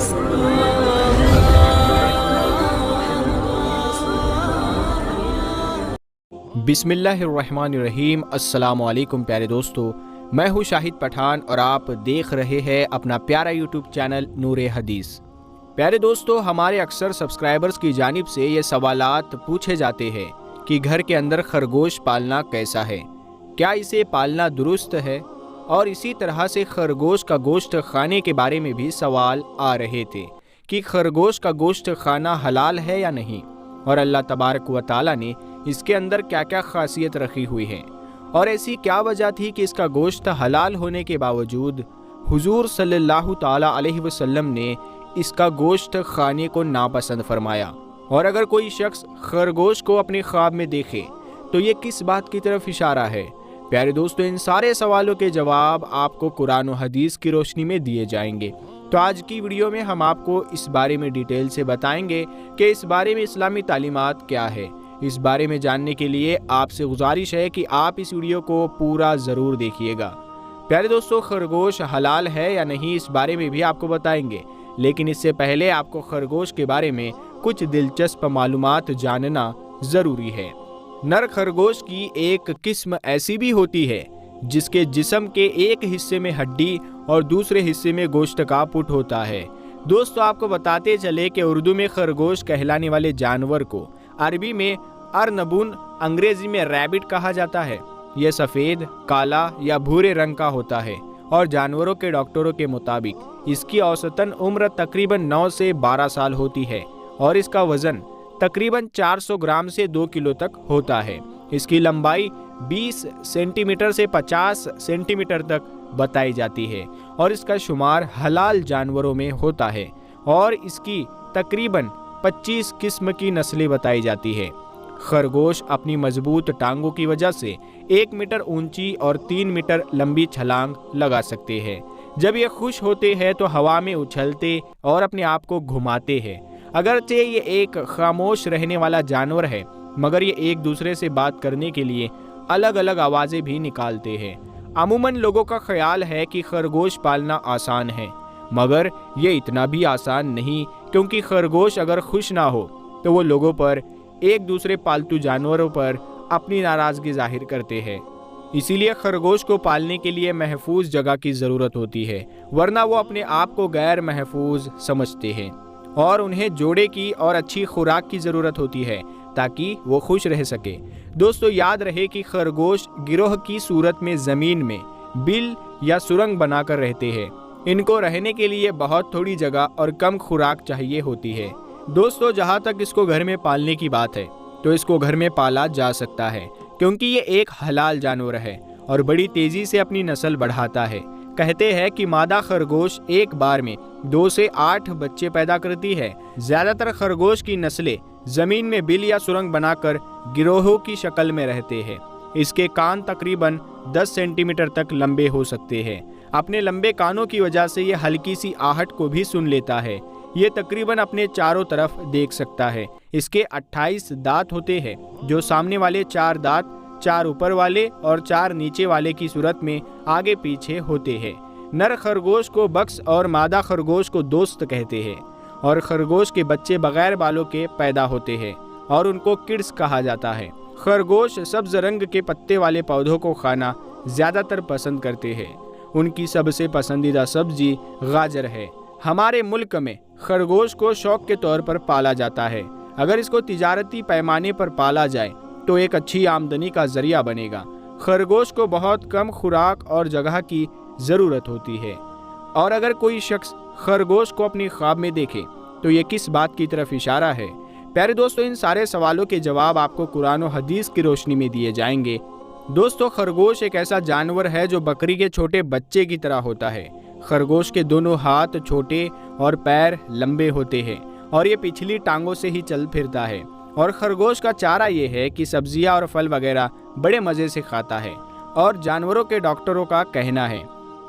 बिस्मिल्लाहिर्रहमानिर्रहीम। अस्सलाम वालेकुम प्यारे दोस्तों, मैं हूँ शाहिद पठान और आप देख रहे हैं अपना प्यारा यूट्यूब चैनल नूर हदीस। प्यारे दोस्तों, हमारे अक्सर सब्सक्राइबर्स की जानिब से ये सवालात पूछे जाते हैं कि घर के अंदर खरगोश पालना कैसा है, क्या इसे पालना दुरुस्त है, और इसी तरह से खरगोश का गोश्त खाने के बारे में भी सवाल आ रहे थे कि खरगोश का गोश्त खाना हलाल है या नहीं, और अल्लाह तबारक व तआला ने इसके अंदर क्या क्या खासियत रखी हुई है, और ऐसी क्या वजह थी कि इसका गोश्त हलाल होने के बावजूद हुजूर सल्लल्लाहु ताला अलैहि वसल्लम ने इसका गोश्त खाने को नापसंद फरमाया। और अगर कोई शख्स खरगोश को अपने ख्वाब में देखे तो ये किस बात की तरफ इशारा है। प्यारे दोस्तों, इन सारे सवालों के जवाब आपको कुरान और हदीस की रोशनी में दिए जाएंगे। तो आज की वीडियो में हम आपको इस बारे में डिटेल से बताएंगे कि इस बारे में इस्लामी तालीमात क्या है। इस बारे में जानने के लिए आपसे गुजारिश है कि आप इस वीडियो को पूरा ज़रूर देखिएगा। प्यारे दोस्तों, खरगोश हलाल है या नहीं, इस बारे में भी आपको बताएंगे, लेकिन इससे पहले आपको खरगोश के बारे में कुछ दिलचस्प मालूमात जानना ज़रूरी है। नर खरगोश की एक किस्म ऐसी भी होती है जिसके जिस्म के एक हिस्से में हड्डी और दूसरे हिस्से में गोश्त का पुट होता है। दोस्तों, आपको बताते चले कि उर्दू में खरगोश कहलाने वाले जानवर को अरबी में अर्नबुन, अंग्रेजी में रैबिट कहा जाता है। यह सफ़ेद, काला या भूरे रंग का होता है और जानवरों के डॉक्टरों के मुताबिक इसकी औसतन उम्र तकरीबन 9 से 12 साल होती है और इसका वज़न तकरीबन 400 ग्राम से 2 किलो तक होता है। इसकी लंबाई 20 सेंटीमीटर से 50 सेंटीमीटर तक बताई जाती है और इसका शुमार हलाल जानवरों में होता है और इसकी तकरीबन 25 किस्म की नस्लें बताई जाती है। खरगोश अपनी मजबूत टांगों की वजह से 1 मीटर ऊंची और 3 मीटर लंबी छलांग लगा सकते हैं। जब ये खुश होते हैं तो हवा में उछलते और अपने आप को घुमाते हैं। अगरचे ये एक खामोश रहने वाला जानवर है, मगर ये एक दूसरे से बात करने के लिए अलग अलग आवाज़ें भी निकालते हैं। अमूमन लोगों का ख्याल है कि खरगोश पालना आसान है, मगर ये इतना भी आसान नहीं, क्योंकि खरगोश अगर खुश ना हो तो वो लोगों पर, एक दूसरे पालतू जानवरों पर अपनी नाराज़गी जाहिर करते हैं। इसीलिए खरगोश को पालने के लिए महफूज जगह की ज़रूरत होती है, वरना वो अपने आप को गैर महफूज समझते हैं और उन्हें जोड़े की और अच्छी खुराक की ज़रूरत होती है ताकि वो खुश रह सके। दोस्तों, याद रहे कि खरगोश गिरोह की सूरत में ज़मीन में बिल या सुरंग बनाकर रहते हैं। इनको रहने के लिए बहुत थोड़ी जगह और कम खुराक चाहिए होती है। दोस्तों, जहाँ तक इसको घर में पालने की बात है तो इसको घर में पाला जा सकता है, क्योंकि ये एक हलाल जानवर है और बड़ी तेज़ी से अपनी नस्ल बढ़ाता है। कहते हैं कि मादा खरगोश एक बार में 2 से 8 बच्चे पैदा करती है। ज़्यादातर खरगोश की नस्लें ज़मीन में बिल या सुरंग बनाकर गिरोहों की शक्ल में रहते हैं। इसके कान तकरीबन 10 सेंटीमीटर तक लंबे हो सकते हैं। अपने लंबे कानों की वजह से ये हल्की सी आहट को भी सुन लेता है। ये तकरीबन अपने चारों तरफ देख सकता है। इसके 28 दांत होते हैं, जो सामने वाले 4 दांत 4 ऊपर वाले और 4 नीचे वाले की सूरत में आगे पीछे होते हैं। नर खरगोश को बक्स और मादा खरगोश को दोस्त कहते हैं और खरगोश के बच्चे बगैर बालों के पैदा होते हैं और उनको किड्स कहा जाता है। खरगोश सब्ज रंग के पत्ते वाले पौधों को खाना ज़्यादातर पसंद करते हैं। उनकी सबसे पसंदीदा सब्जी गाजर है। हमारे मुल्क में खरगोश को शौक के तौर पर पाला जाता है। अगर इसको तिजारती पैमाने पर पाला जाए तो एक अच्छी आमदनी का जरिया बनेगा। खरगोश को बहुत कम खुराक और जगह की ज़रूरत होती है, और अगर कोई शख्स खरगोश को अपनी ख्वाब में देखे तो ये किस बात की तरफ इशारा है। प्यारे दोस्तों, इन सारे सवालों के जवाब आपको कुरान और हदीस की रोशनी में दिए जाएंगे। दोस्तों, खरगोश एक ऐसा जानवर है जो बकरी के छोटे बच्चे की तरह होता है। खरगोश के दोनों हाथ छोटे और पैर लंबे होते हैं और ये पिछली टांगों से ही चल फिरता है। और खरगोश का चारा ये है कि सब्जियां और फल वगैरह बड़े मज़े से खाता है। और जानवरों के डॉक्टरों का कहना है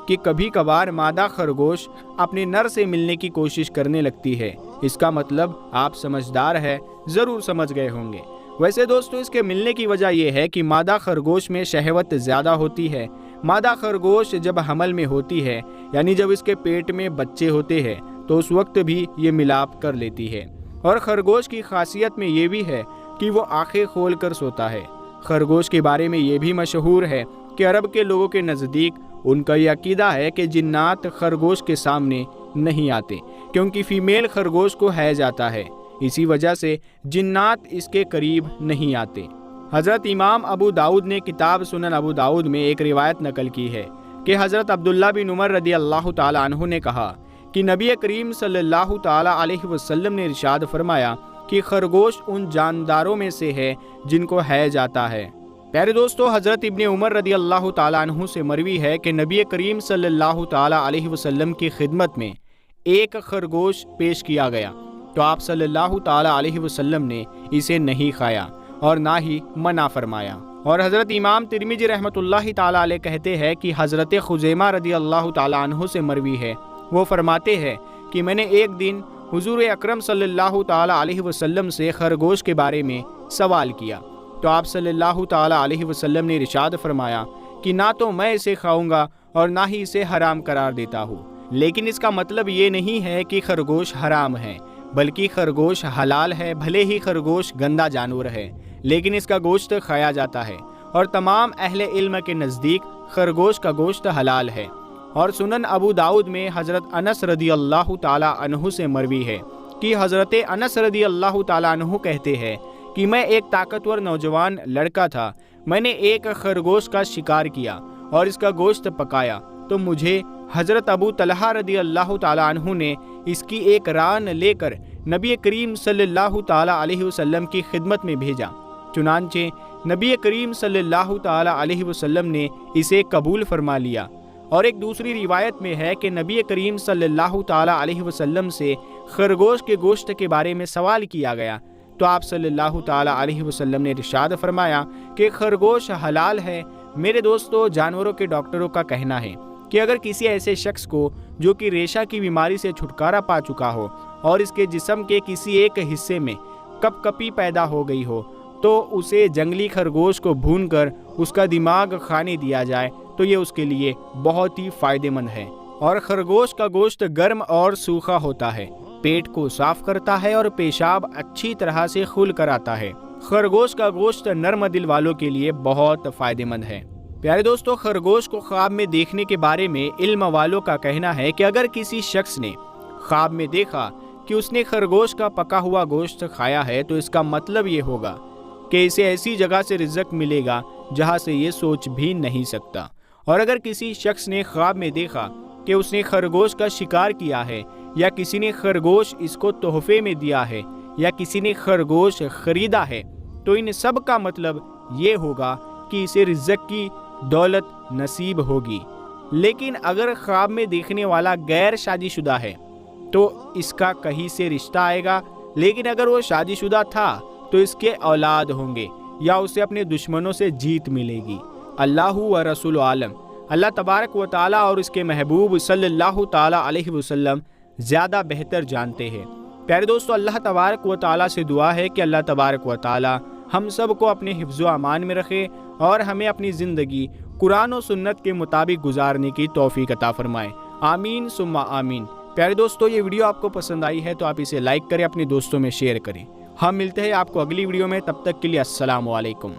कि कभी कभार मादा खरगोश अपने नर से मिलने की कोशिश करने लगती है। इसका मतलब आप समझदार है, ज़रूर समझ गए होंगे। वैसे दोस्तों, इसके मिलने की वजह यह है कि मादा खरगोश में शहवत ज़्यादा होती है। मादा खरगोश जब हमल में होती है, यानी जब इसके पेट में बच्चे होते हैं, تو اس وقت بھی یہ ملاپ کر لیتی ہے۔ اور خرگوش کی خاصیت میں یہ بھی ہے کہ وہ آنکھیں کھول کر سوتا ہے۔ خرگوش کے بارے میں یہ بھی مشہور ہے کہ عرب کے لوگوں کے نزدیک ان کا یہ عقیدہ ہے کہ جنات خرگوش کے سامنے نہیں آتے، کیونکہ فیمیل خرگوش کو حیض آتا ہے، اسی وجہ سے جنات اس کے قریب نہیں آتے۔ حضرت امام ابو داؤد نے کتاب سنن ابو داؤد میں ایک روایت نقل کی ہے کہ حضرت عبداللہ بن عمر رضی اللہ تعالی عنہ نے کہا کہ نبی کریم صلی اللہ تعالی علیہ وسلم نے ارشاد فرمایا کہ خرگوش ان جانداروں میں سے ہے جن کو حیض آتا ہے۔ پیارے دوستو، حضرت ابن عمر رضی اللہ تعالی عنہ سے مروی ہے کہ نبی کریم صلی اللہ تعالی علیہ وسلم کی خدمت میں ایک خرگوش پیش کیا گیا تو آپ صلی اللہ تعالی علیہ وسلم نے اسے نہیں کھایا اور نہ ہی منع فرمایا۔ اور حضرت امام ترمذی رحمۃ اللہ تعالی علیہ کہتے ہیں کہ حضرت خزیمہ رضی اللہ تعالی عنہ سے مروی ہے، وہ فرماتے ہیں کہ میں نے ایک دن حضور اکرم صلی اللہ تعالی علیہ وسلم سے خرگوش کے بارے میں سوال کیا تو آپ صلی اللہ تعالی علیہ وسلم نے ارشاد فرمایا کہ نہ تو میں اسے کھاؤں گا اور نہ ہی اسے حرام قرار دیتا ہوں، لیکن اس کا مطلب یہ نہیں ہے کہ خرگوش حرام ہے، بلکہ خرگوش حلال ہے۔ بھلے ہی خرگوش گندا جانور ہے لیکن اس کا گوشت کھایا جاتا ہے، اور تمام اہل علم کے نزدیک خرگوش کا گوشت حلال ہے۔ اور سنن ابو داؤد میں حضرت انس رضی اللہ تعالی عنہ سے مروی ہے کہ حضرت انس رضی اللہ تعالی عنہ کہتے ہیں کہ میں ایک طاقتور نوجوان لڑکا تھا، میں نے ایک خرگوش کا شکار کیا اور اس کا گوشت پکایا تو مجھے حضرت ابو طلحہ رضی اللہ تعالی عنہ نے اس کی ایک ران لے کر نبی کریم صلی اللہ تعالی علیہ وسلم کی خدمت میں بھیجا، چنانچہ نبی کریم صلی اللہ تعالی علیہ وسلم نے اسے قبول فرما لیا۔ اور ایک دوسری روایت میں ہے کہ نبی کریم صلی اللہ تعالی علیہ وسلم سے خرگوش کے گوشت کے بارے میں سوال کیا گیا تو آپ صلی اللہ تعالی علیہ وسلم نے ارشاد فرمایا کہ خرگوش حلال ہے۔ میرے دوستو، جانوروں کے ڈاکٹروں کا کہنا ہے کہ اگر کسی ایسے شخص کو جو کہ ریشہ کی بیماری سے چھٹکارا پا چکا ہو اور اس کے جسم کے کسی ایک حصے میں کپ کپی پیدا ہو گئی ہو تو اسے جنگلی خرگوش کو بھون کر اس کا دماغ کھانے دیا جائے تو یہ اس کے لیے بہت ہی فائدہ مند ہے۔ اور خرگوش کا گوشت گرم اور سوکھا ہوتا ہے، پیٹ کو صاف کرتا ہے اور پیشاب اچھی طرح سے کھل کر آتا ہے۔ خرگوش کا گوشت نرم دل والوں کے لیے بہت فائدہ مند ہے۔ پیارے دوستو، خرگوش کو خواب میں دیکھنے کے بارے میں علم والوں کا کہنا ہے کہ اگر کسی شخص نے خواب میں دیکھا کہ اس نے خرگوش کا پکا ہوا گوشت کھایا ہے تو اس کا مطلب یہ ہوگا کہ اسے ایسی جگہ سے رزق ملے گا جہاں سے یہ سوچ بھی نہیں سکتا۔ اور اگر کسی شخص نے خواب میں دیکھا کہ اس نے خرگوش کا شکار کیا ہے یا کسی نے خرگوش اس کو تحفے میں دیا ہے یا کسی نے خرگوش خریدا ہے تو ان سب کا مطلب یہ ہوگا کہ اسے رزق کی دولت نصیب ہوگی۔ لیکن اگر خواب میں دیکھنے والا غیر شادی شدہ ہے تو اس کا کہیں سے رشتہ آئے گا، لیکن اگر وہ شادی شدہ تھا تو اس کے اولاد ہوں گے یا اسے اپنے دشمنوں سے جیت ملے گی۔ اللہ و رسول عالم، اللہ تبارک و تعالی اور اس کے محبوب صلی اللہ تعالی علیہ وسلم زیادہ بہتر جانتے ہیں۔ پیارے دوستو، اللہ تبارک و تعالی سے دعا ہے کہ اللہ تبارک و تعالی ہم سب کو اپنے حفظ و امان میں رکھے اور ہمیں اپنی زندگی قرآن و سنت کے مطابق گزارنے کی توفیق عطا فرمائے۔ آمین ثم آمین۔ پیارے دوستو، یہ ویڈیو آپ کو پسند آئی ہے تو آپ اسے لائک کریں، اپنے دوستوں میں شیئر کریں۔ ہم ملتے ہیں آپ کو اگلی ویڈیو میں، تب تک کے لیے السلام علیکم۔